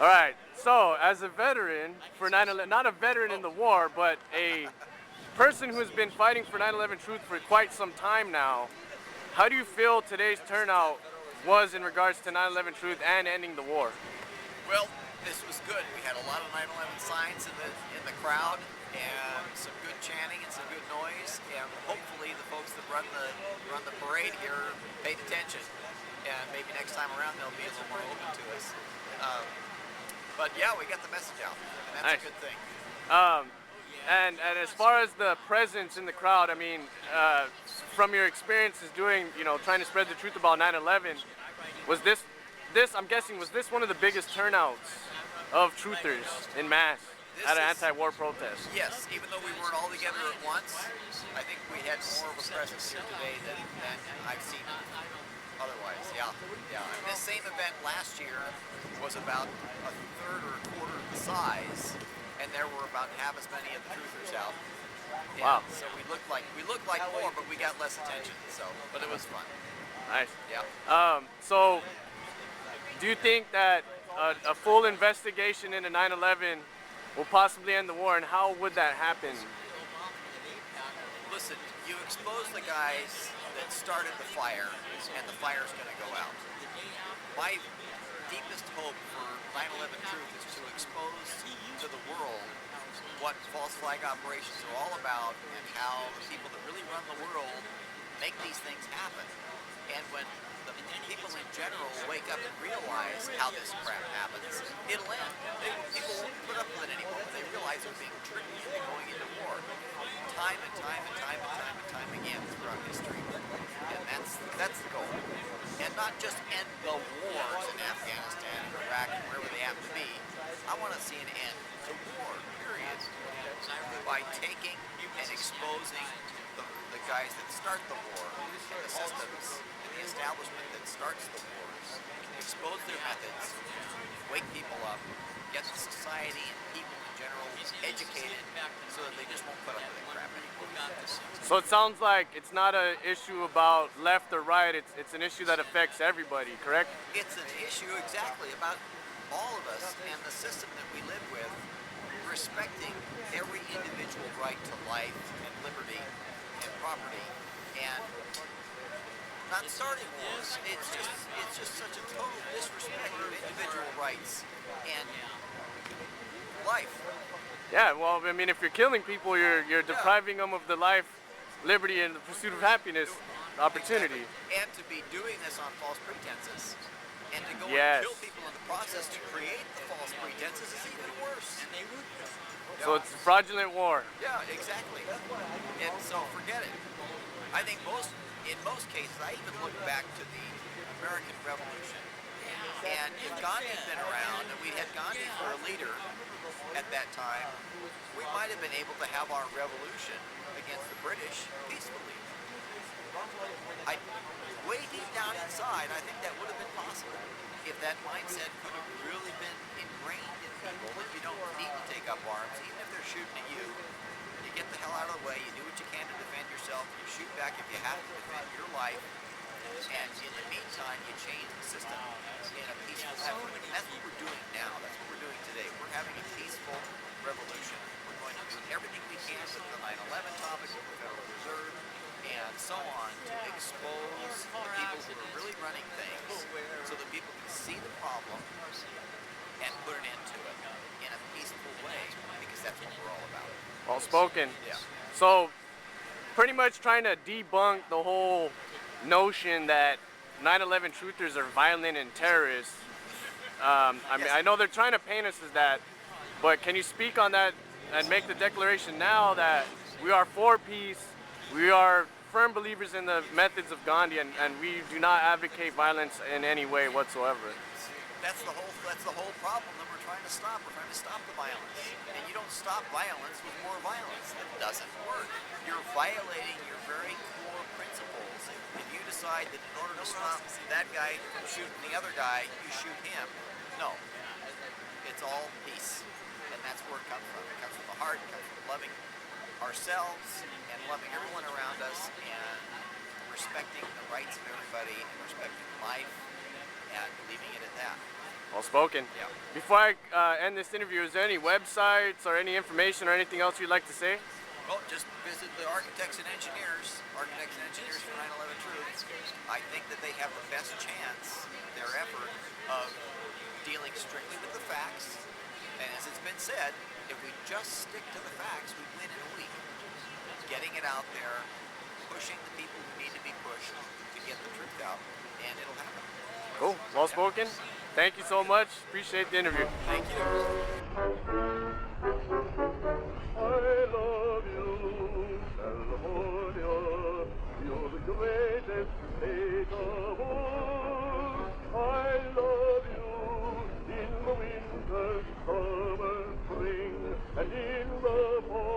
All right. So, as a veteran for 9/11, not a veteran in the war, but a person who has been fighting for 9/11 Truth for quite some time now, how do you feel today's turnout was in regards to 9/11 Truth and ending the war? Well, this was good. We had a lot of 9/11 signs in the crowd, and some good chanting and some good noise. And hopefully, the folks that run the parade here paid attention. And maybe next time around they'll be a little more open to us. Um, but yeah, we got the message out, and that's Nice. a good thing. Um, and as far as the presence in the crowd, I mean, from your experiences doing, trying to spread the truth about 9/11, was this I'm guessing was this one of the biggest turnouts of truthers in mass This at an is anti-war protest? Yes, even though we weren't all together at once, I think we had more of a presence here today than I've seen otherwise. Yeah, yeah. And this same event last year was about a third or a quarter of the size, and there were about half as many of the truthers out. And Wow. so we looked like more, but we got less attention. So, but it was fun. Nice. Yeah. So, do you think that a full investigation into 9/11 will possibly end the war, and how would that happen? Listen, you expose the guys that started the fire, and the fire's going to go out. My deepest hope for 9/11 Truth is to expose to the world what false flag operations are all about, and how the people that really run the world make these things happen. And when the people in general wake up and realize how this crap happens, it'll end. People won't put up with it anymore. They realize they're being tricked into going into war time and time and time and time and time again throughout history. And that's the goal. And not just end the wars in Afghanistan and Iraq and wherever they happen to be. I want to see an end to war, period. By taking and exposing the guys that start the war, and the systems and the establishment that starts the wars, expose their methods, wake people up, get the society and people in general educated so that they just won't put up with that crap anymore. So it sounds like it's not an issue about left or right. It's an issue that affects everybody, correct? It's an issue exactly about all of us and the system that we live with, respecting every individual right to life and liberty and property, and not starting wars. It's just such a total disrespect of individual rights and life. Yeah. Well, I mean, if you're killing people, you're depriving them of the life, liberty, and the pursuit of happiness, opportunity. Exactly. And to be doing this on false pretenses, and to go Yes. and kill people in the process to create the false pretenses is even worse. So it's fraudulent war. Yeah, exactly. And so forget it. I think in most cases, I even look back to the American Revolution. And if Gandhi had been around and we had Gandhi for a leader at that time, we might have been able to have our revolution against the British peacefully. Way deep down inside, I think that would have been possible if that mindset could have really been ingrained in people that you don't need to take up arms, even if they're shooting at you. You get the hell out of the way, you do what you can to defend yourself, you shoot back if you have to defend your life, and in the meantime, you change the system in a peaceful effort. And that's what we're doing now. That's what we're doing today. We're having a peaceful revolution. We're going to do everything we can with the 9/11 topic, with the Federal Reserve, and so on, to expose the people who are really running things so that people can see the problem and put an end to it in a peaceful way, because that's what we're all about. Well spoken. Yeah. So, pretty much trying to debunk the whole notion that 9/11 truthers are violent and terrorists. I mean, Yes. I know they're trying to paint us as that, but can you speak on that and make the declaration now that we are for peace, we are firm believers in the methods of Gandhi, and we do not advocate violence in any way whatsoever? That's the whole problem that we're trying to stop. We're trying to stop the violence. And you don't stop violence with more violence. That doesn't work. You're violating your very core principles. If you decide that in order to stop that guy from shooting the other guy, you shoot him, no. It's all peace. And that's where it comes from. It comes from the heart, it comes from loving ourselves and loving everyone around us, and respecting the rights of everybody, and respecting life, and leaving it at that. Well spoken. Yeah. Before I end this interview, is there any websites or any information or anything else you'd like to say? Well, just visit the Architects and Engineers for 9/11 Truth. I think that they have the best chance, their effort, of dealing strictly with the facts. And as it's been said, if we just stick to the facts, we win in a week. Getting it out there, pushing the people who need to be pushed to get the truth out, and it'll happen. Cool. Well spoken. Thank you so much. Appreciate the interview. Thank you. I love you, California. You're the greatest state of all. I love you in the winter, summer, spring, and in the fall.